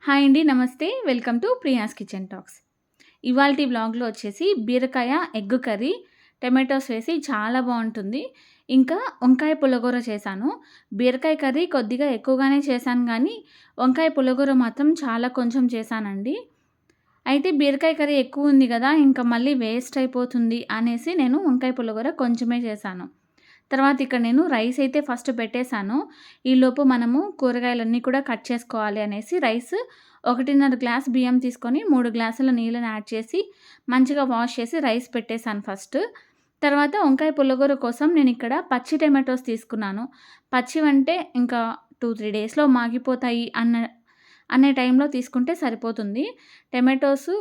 Hi అండి. నమస్తే. Welcome to Priya's kitchen talks. ఇవాల్టి వ్లాగ్‌లో వచ్చేసి బీరకాయ ఎగ్ కర్రీ, టమాటోస్ వేసి చాలా బావుంటుంది. ఇంకా వంకాయ పుల్లగూర చేశాను. బీరకాయ కర్రీ కొద్దిగా ఎక్కువగానే చేశాను గానీ, వంకాయ పుల్లగూర మాత్రం చాలా కొంచెం చేశానండి. అయితే బీరకాయ కర్రీ ఎక్కువుంది గదా! ఇంకా మళ్ళీ వేస్ట్ అయిపోతుంది అనేసి నేను వంకాయ పుల్లగూర కొంచెమే చేశాను. తర్వాత ఇక్కడ నేను రైస్ అయితే ఫస్ట్ పెట్టేశాను. ఈలోపు మనము కూరగాయలన్నీ కూడా కట్ చేసుకోవాలి అనేసి రైస్ 1:30 గ్లాస్ బియ్యం తీసుకొని 3 గ్లాసుల నీళ్ళని యాడ్ చేసి మంచిగా వాష్ చేసి రైస్ పెట్టేశాను ఫస్ట్. తర్వాత వంకాయ పుల్లగూర కోసం నేనిక్కడ పచ్చి టమాటోస్ తీసుకున్నాను. పచ్చివంటే ఇంకా 2, 3 డేస్‌లో మాగిపోతాయి అనే టైంలో తీసుకుంటే సరిపోతుంది. టమాటోసు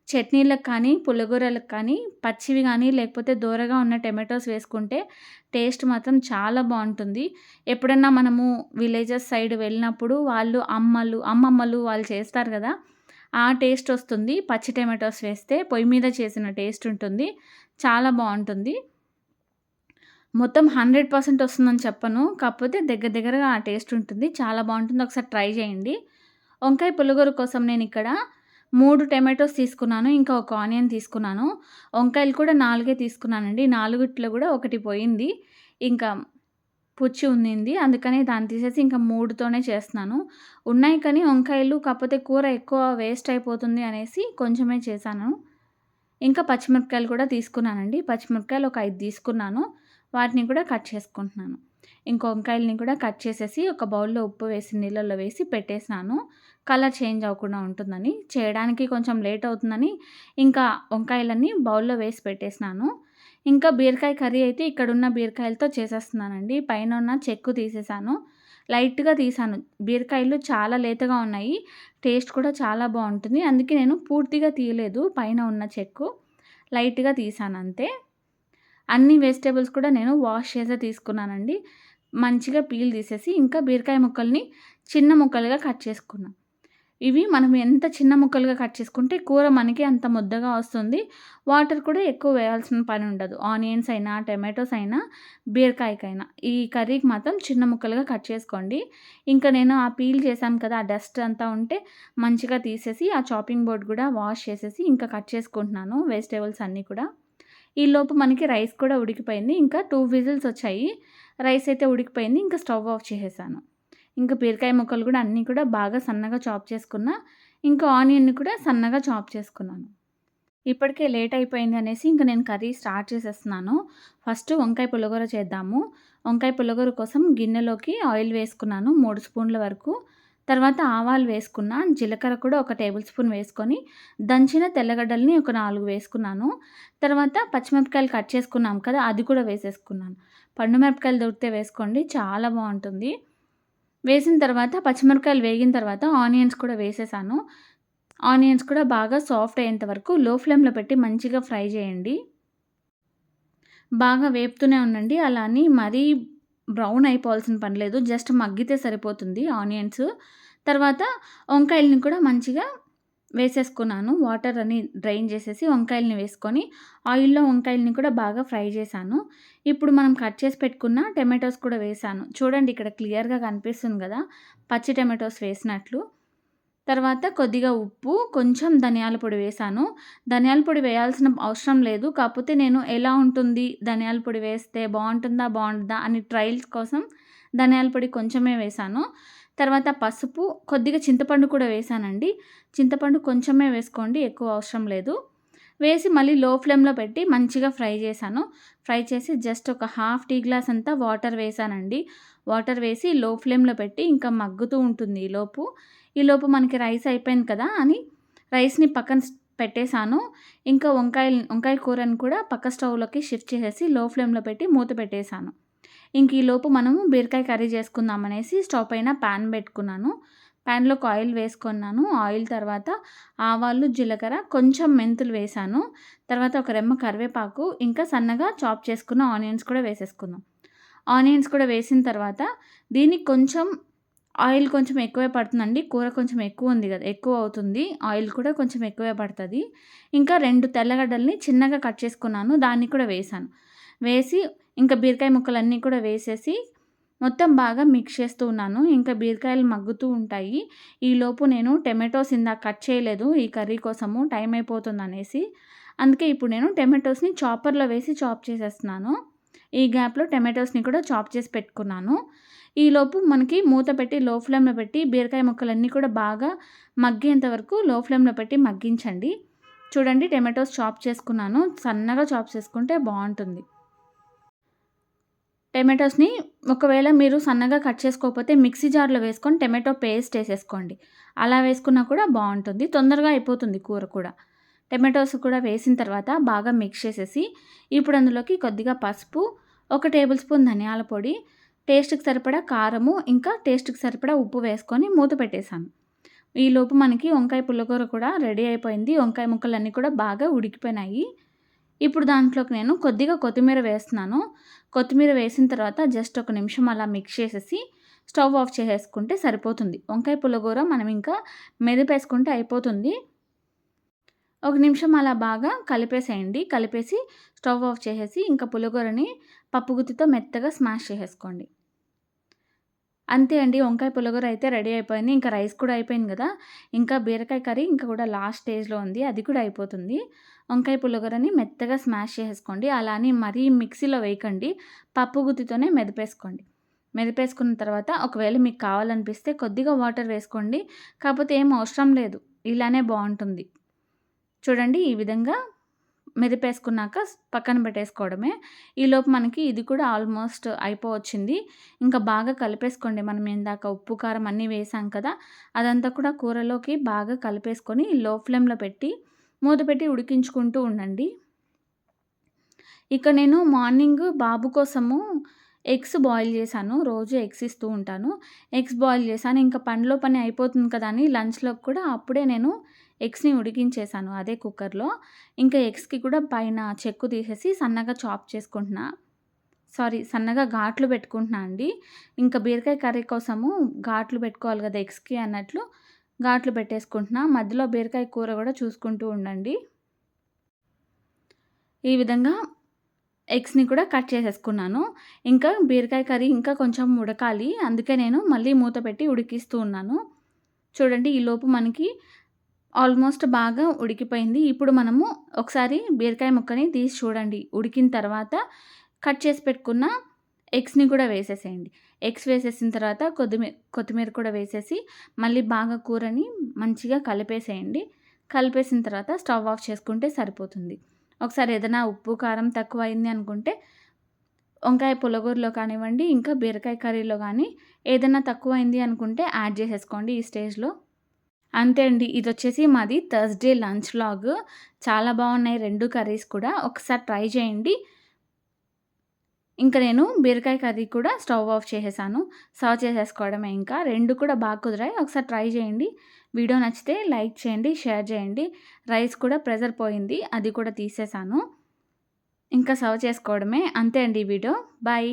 చట్నీలకు కానీ, పుల్లగూరలకు కానీ పచ్చివి గానీ, లేకపోతే దోరగా ఉన్న టమాటోస్ వేసుకుంటే టేస్ట్ మాత్రం చాలా బావుంటుంది. ఎప్పుడన్నా మనము విలేజెస్ సైడ్ వెళ్ళినప్పుడు వాళ్ళు అమ్మమ్మలు వాళ్ళు చేస్తారు గదా! ఆ టేస్ట్ ఒస్తుంది. పచ్చి టమాటోస్ వేస్తే పొయ్యి మీద చేసిన టేస్ట్ ఉంటుంది. చాలా బావుంటుంది. మొత్తం 100% వస్తుందని చెప్పను. కాకపోతే దగ్గరగా ఆ టేస్ట్ ఉంటుంది. చాలా బావుంటుంది. ఒకసారి ట్రై చేయండి. వంకాయ పుల్లగూర కోసం నేనిక్కడ 3 టమాటోస్ తీసుకున్నాను. ఇంకా ఒక ఆనియన్ తీసుకున్నాను. వంకాయలు కూడా 4 తీసుకున్నానండి. 4 గూడా ఒకటి పోయింది. ఇంకా పుచ్చి ఉన్నింది. అందుకని దాన్ని తీసేసి ఇంకా 3తోనే చేస్తున్నాను. ఉన్నాయి కానీ వంకాయలు కాకపోతే కూర ఎక్కువ వేస్ట్ అయిపోతుంది అనేసి కొంచెమే చేశాను. ఇంకా పచ్చిమిరపకాయలు కూడా తీసుకున్నానండి. పచ్చిమిరపకాయలు ఒక 5 తీసుకున్నాను. వాటిని కూడా కట్ చేసుకుంటున్నాను. ఇంక వంకాయలని కూడా కట్ చేసేసి ఒక బౌల్‌లో ఉప్పు వేసి నీళ్ళల్లో వేసి పెట్టేసినాను. కలర్ చేంజ్ అవ్వకుండా ఉంటుందని. చేయడానికి కొంచెం లేట్ అవుతుందని ఇంకా వంకాయలన్నీ బౌల్‌లో వేసి పెట్టేసినాను. ఇంకా బీరకాయ కర్రీ అయితే ఇక్కడున్న బీరకాయలతో చేసేస్తున్నానండి. పైన ఉన్న చెక్కు తీసేసాను. లైట్‌గా తీసాను. బీరకాయలు చాలా లేతగా ఉన్నాయి. టేస్ట్ కూడా చాలా బావుంటుంది. అందుకే నేను పూర్తిగా తీయలేదు పైన ఉన్న చెక్కు. లైట్‌గా తీసానంతే. అన్ని వెజిటబుల్స్ కూడా నేను వాష్ చేసే తీసుకున్నానండి. మంచిగా పీల్ తీసేసి ఇంకా బీరకాయ ముక్కల్ని చిన్న ముక్కలుగా కట్ చేసుకున్నా. ఇవి మనం ఎంత చిన్న ముక్కలుగా కట్ చేసుకుంటే కూర మనకి అంత ముద్దగా వస్తుంది. వాటర్ కూడా ఎక్కువ వేయాల్సిన పని ఉండదు. ఆనియన్స్ అయినా, టమాటోస్ అయినా, బీరకాయకైనా. ఈ కర్రీకి మాత్రం చిన్న ముక్కలుగా కట్ చేసుకోండి. ఇంకా నేను ఆ పీల్ చేశాను కదా! ఆ డస్ట్ అంతా ఉంటే మంచిగా తీసేసి ఆ చాపింగ్ బోర్డ్ కూడా వాష్ చేసేసి ఇంకా కట్ చేసుకుంటున్నాను వెజిటబుల్స్ అన్నీ కూడా. ఈలోపు మనకి రైస్ కూడా ఉడికిపోయింది. ఇంకా 2 విజిల్స్ వచ్చాయి. రైస్ అయితే ఉడికిపోయింది. ఇంకా స్టవ్ ఆఫ్ చేసేసాను. ఇంకా బీరకాయ ముక్కలు కూడా అన్నీ కూడా బాగా సన్నగా చాప్ చేసుకున్నా. ఇంకా ఆనియన్‌ని కూడా సన్నగా చాప్ చేసుకున్నాను. ఇప్పటికే లేట్ అయిపోయింది అనేసి ఇంక నేను కర్రీ స్టార్ట్ చేసేస్తున్నాను. ఫస్ట్ వంకాయ పుల్లగూర చేద్దాము. వంకాయ పుల్లగూర కోసం గిన్నెలోకి ఆయిల్ వేసుకున్నాను 3 స్పూన్ల వరకు. తర్వాత ఆవాలు వేసుకున్నా. జీలకర్ర కూడా ఒక టేబుల్ స్పూన్ వేసుకొని, దంచిన తెల్లగడ్డల్ని ఒక 4 వేసుకున్నాను. తర్వాత పచ్చిమిరపకాయలు కట్ చేసుకున్నాం కదా! అది కూడా వేసేసుకున్నాను. పండు మిరపకాయలు దొరికితే వేసుకోండి చాలా బావుంటుంది. వేసిన తర్వాత పచ్చిమిరపకాయలు వేగిన తర్వాత ఆనియన్స్ కూడా వేసేసాను. ఆనియన్స్ కూడా బాగా సాఫ్ట్ అయ్యేంత వరకు లో ఫ్లేమ్‌లో పెట్టి మంచిగా ఫ్రై చేయండి. బాగా వేపుతూనే ఉండండి. అలా అని మరీ బ్రౌన్ అయిపోవాల్సిన పని లేదు. జస్ట్ మగ్గితే సరిపోతుంది ఆనియన్స్. తర్వాత వంకాయలని కూడా మంచిగా వేసేసుకున్నాను. వాటర్ అన్నీ డ్రైన్ చేసేసి వంకాయలని వేసుకొని ఆయిల్‌లో వంకాయలని కూడా బాగా ఫ్రై చేశాను. ఇప్పుడు మనం కట్ చేసి పెట్టుకున్న టమాటోస్ కూడా వేశాను. చూడండి ఇక్కడ క్లియర్‌గా కనిపిస్తుంది గదా! పచ్చి టమాటోస్ వేసినట్లు. తర్వాత కొద్దిగా ఉప్పు, కొంచెం ధనియాల పొడి వేశాను. ధనియాల పొడి వేయాల్సిన అవసరం లేదు. కాకపోతే నేను ఎలా ఉంటుంది, ధనియాల పొడి వేస్తే బావుంటుందా, బావుండదా అని ట్రయల్స్ కోసం ధనియాల పొడి కొంచెమే వేశాను. తర్వాత పసుపు, కొద్దిగా చింతపండు కూడా వేశానండి. చింతపండు కొంచెమే వేసుకోండి. ఎక్కువ అవసరం లేదు. వేసి మళ్ళీ లో ఫ్లేమ్‌లో పెట్టి మంచిగా ఫ్రై చేశాను. ఫ్రై చేసి జస్ట్ ఒక హాఫ్ టీ గ్లాస్ అంతా వాటర్ వేశానండి. వాటర్ వేసి లో ఫ్లేమ్‌లో పెట్టి ఇంకా మగ్గుతూ ఉంటుంది ఈలోపు మనకి రైస్ అయిపోయింది కదా! అని రైస్‌ని పక్కన పెట్టేసాను. ఇంకా వంకాయ కూరని కూడా పక్క స్టవ్‌లోకి షిఫ్ట్ చేసేసి లో ఫ్లేమ్‌లో పెట్టి మూత పెట్టేసాను. ఇంక ఈలోపు మనము బీరకాయ కర్రీ చేసుకుందాం అనేసి స్టవ్ పైన పాన్ పెట్టుకున్నాను. పాన్‌లోకి ఆయిల్ వేసుకున్నాను. ఆయిల్ తర్వాత ఆవాలు, జీలకర్ర, కొంచెం మెంతులు వేశాను. తర్వాత ఒక రెమ్మ కరివేపాకు, ఇంకా సన్నగా చాప్ చేసుకున్న ఆనియన్స్ కూడా వేసేసుకుందాం. ఆనియన్స్ కూడా వేసిన తర్వాత దీనికి ఆయిల్ కొంచెం ఎక్కువే పడుతుందండి. కూర కొంచెం ఎక్కువ ఉంది గదా! ఎక్కువ అవుతుంది. ఆయిల్ కూడా కొంచెం ఎక్కువే పడతది. ఇంకా 2 తెల్లగడ్డల్ని చిన్నగా కట్ చేసుకున్నాను. దాన్ని కూడా వేశాను. వేసి ఇంకా బీరకాయ ముక్కలన్నీ కూడా వేసేసి మొత్తం బాగా మిక్స్ చేస్తూ ఉన్నాను. ఇంకా బీరకాయలు మగ్గుతూ ఉంటాయి. ఈలోపు నేను టమాటోస్ ఇందాక కట్ చేయలేదు ఈ కర్రీ కోసము టైం అయిపోతుందనేసి. అందుకే ఇప్పుడు నేను టమాటోస్‌ని చాపర్‌లో వేసి చాప్ చేసేస్తున్నాను. ఈ గ్యాప్‌లో టమాటోస్‌ని కూడా చాప్ చేసి పెట్టుకున్నాను. ఈలోపు మనకి మూత పెట్టి లో ఫ్లేమ్‌లో పెట్టి బీరకాయ ముక్కలన్నీ కూడా బాగా మగ్గేంత వరకు లో ఫ్లేమ్‌లో పెట్టి మగ్గించండి. చూడండి టమాటోస్ చాప్ చేసుకున్నాను. సన్నగా చాప్ చేసుకుంటే బావుంటుంది. టమాటోస్‌ని ఒకవేళ మీరు సన్నగా కట్ చేసుకోకపోతే మిక్సీ జార్‌లో వేసుకొని టమాటో పేస్ట్ ఏసేసుకోండి. అలా వేసుకున్నా కూడా బావుంటుంది. తొందరగా అయిపోతుంది కూర కూడా. టమాటోస్ కూడా వేసిన తర్వాత బాగా మిక్స్ చేసేసి, ఇప్పుడు అందులోకి కొద్దిగా పసుపు, 1 టేబుల్ స్పూన్ ధనియాల పొడి, టేస్ట్‌కి సరిపడా కారము, ఇంకా టేస్ట్‌కి సరిపడా ఉప్పు వేసుకొని మూత పెట్టేసాను. ఈలోపు మనకి వంకాయ పుల్లగూర కూడా రెడీ అయిపోయింది. వంకాయ ముక్కలన్నీ కూడా బాగా ఉడికిపోయినాయి. ఇప్పుడు దాంట్లోకి నేను కొద్దిగా కొత్తిమీర వేస్తున్నాను. కొత్తిమీర వేసిన తర్వాత జస్ట్ ఒక నిమిషం అలా మిక్స్ చేసేసి స్టవ్ ఆఫ్ చేసేసుకుంటే సరిపోతుంది. వంకాయ పుల్లగూర మనం ఇంకా మెదిపేసుకుంటే అయిపోతుంది. ఒక నిమిషం అలా బాగా కలిపేసేయండి. కలిపేసి స్టవ్ ఆఫ్ చేసేసి ఇంకా పులిహోరని పప్పుగుత్తితో మెత్తగా స్మాష్ చేసేసుకోండి. అంతే అండి. వంకాయ పులిహోర అయితే రెడీ అయిపోయింది. ఇంకా రైస్ కూడా అయిపోయింది గదా! ఇంకా బీరకాయ కర్రీ ఇంకా కూడా లాస్ట్ స్టేజ్‌లో ఉంది. అది కూడా అయిపోతుంది. వంకాయ పులిహోరని మెత్తగా స్మాష్ చేసేసుకోండి. అలా అని మరీ మిక్సీలో వేయకండి. పప్పు గుత్తితోనే మెదిపేసుకోండి. మెదిపేసుకున్న తర్వాత ఒకవేళ మీకు కావాలనిపిస్తే కొద్దిగా వాటర్ వేసుకోండి. కాకపోతే ఏం అవసరం లేదు. ఇలానే బావుంటుంది. చూడండి ఈ విధంగా మెదిపేసుకున్నాక పక్కన పెట్టేసుకోవడమే. ఈలోపు మనకి ఇది కూడా ఆల్మోస్ట్ అయిపోవచ్చింది. ఇంకా బాగా కలిపేసుకోండి. మనం ఇందాక ఉప్పు, కారం అన్నీ వేసాం కదా! అదంతా కూడా కూరలోకి బాగా కలిపేసుకొని లో ఫ్లేమ్‌లో పెట్టి మూత పెట్టి ఉడికించుకుంటూ ఉండండి. ఇక నేను మార్నింగ్ బాబు కోసము ఎగ్స్ బాయిల్ చేశాను. రోజు ఎగ్స్ ఇస్తూ ఉంటాను. ఎగ్స్ బాయిల్ చేశాను. ఇంకా పనిలో పని అయిపోతుంది కదా అని లంచ్‌లోకి కూడా అప్పుడే నేను ఎగ్స్‌ని ఉడికించేశాను అదే కుక్కర్‌లో. ఇంకా ఎగ్స్‌కి కూడా పైన చెక్కు తీసేసి సన్నగా చాప్ చేసుకుంటున్నా. సన్నగా ఘాట్లు పెట్టుకుంటున్నా అండి. ఇంకా బీరకాయ కర్రీ కోసము ఘాట్లు పెట్టుకోవాలి కదా ఎగ్స్‌కి అన్నట్లు ఘాట్లు పెట్టేసుకుంటున్నా. మధ్యలో బీరకాయ కూర కూడా చూసుకుంటూ ఉండండి. ఈ విధంగా ఎగ్స్‌ని కూడా కట్ చేసేసుకున్నాను. ఇంకా బీరకాయ కర్రీ ఇంకా కొంచెం ఉడకాలి. అందుకే నేను మళ్ళీ మూత పెట్టి ఉడికిస్తూ ఉన్నాను. చూడండి ఈలోపు మనకి ఆల్మోస్ట్ బాగా ఉడికిపోయింది. ఇప్పుడు మనము ఒకసారి బీరకాయ ముక్కని తీసి చూడండి. ఉడికిన తర్వాత కట్ చేసి పెట్టుకున్న ఎగ్స్‌ని కూడా వేసేసేయండి. ఎగ్స్ వేసేసిన తర్వాత కొత్తిమీర కూడా వేసేసి మళ్ళీ బాగా కూరని మంచిగా కలిపేసేయండి. కలిపేసిన తర్వాత స్టవ్ ఆఫ్ చేసుకుంటే సరిపోతుంది. ఒకసారి ఏదైనా ఉప్పు, కారం తక్కువయింది అనుకుంటే వంకాయ పులగూరలో కానివ్వండి, ఇంకా బీరకాయ కర్రీలో గానీ ఏదన్నా తక్కువైంది అనుకుంటే యాడ్ చేసేసుకోండి ఈ స్టేజ్‌లో. అంతే అండి. ఇదొచ్చేసి మాది థర్స్‌డే లంచ్ వ్లాగ్. చాలా బావున్నాయి 2 కర్రీస్ కూడా. ఒకసారి ట్రై చేయండి. ఇంక నేను బీరకాయ కర్రీ కూడా స్టవ్ ఆఫ్ చేసేసాను. సర్వ్ చేసేసుకోవడమే ఇంకా. 2 కూడా బాగా కుదిరాయి. ఒకసారి ట్రై చేయండి. వీడియో నచ్చితే లైక్ చేయండి, షేర్ చేయండి. రైస్ కూడా ప్రెషర్ పోయింది. అది కూడా తీసేసాను. ఇంకా సర్వ్ చేసుకోవడమే. అంతే అండి ఈ వీడియో. బాయ్.